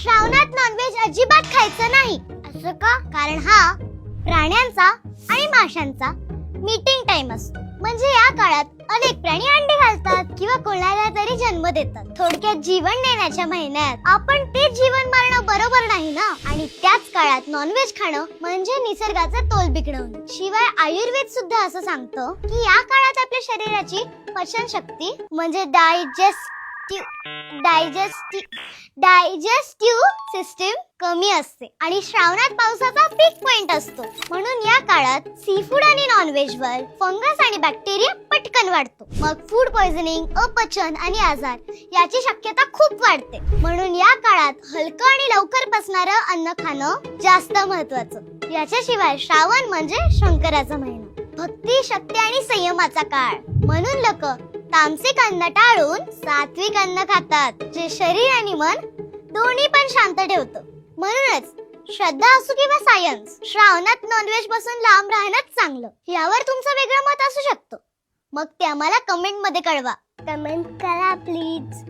श्रावणात नॉनव्हेज अजिबात खायचं नाही. असं का? कारण हा प्राण्यांचा आणि माशांचा मीटिंग टाइम असतो. म्हणजे या काळात अनेक प्राणी अंडे घालतात किंवा कोणाला तरी जन्म देतात. थोडक्यात जीवन देण्याच्या महिन्यात आपण ते जीवन मारणं बरोबर नाही ना. आणि त्याच काळात नॉनव्हेज खाणं म्हणजे निसर्गाचा तोल बिघडवणं. शिवाय आयुर्वेद सुद्धा असं सांगतं की या काळात आपल्या शरीराची पचन शक्ती म्हणजे डायजेस्टिव्ह सिस्टीम कमी असते आणि श्रावणात पावसाचा पीक पॉइंट असतो. म्हणून या काळात सी फूड आणि नॉनव्हेज वर फंगस आणि बॅक्टेरिया पटकन वाढतो. मग फूड पॉइझनिंग, अपचन आणि आजार याची शक्यता खूप वाढते. म्हणून या काळात हलकं आणि लवकर पचणारं अन्न खाणं जास्त महत्वाचं. याच्याशिवाय श्रावण म्हणजे शंकराचा महिना, भक्ती, शक्ती आणि संयमाचा काळ. म्हणून लोक तामसिक अन्न टाळून सात्विक अन्न खातात, जे शरीर आणि मन दोन्ही पण शांत ठेवतं. म्हणूनच श्रद्धा असो किंवा सायन्स, श्रावणात नॉनव्हेज पासून लांब राहणंच चांगलं. यावर तुमचं वेगळं मत असू शकतं. मग ते आम्हाला कमेंट मध्ये कळवा. कमेंट करा प्लीज.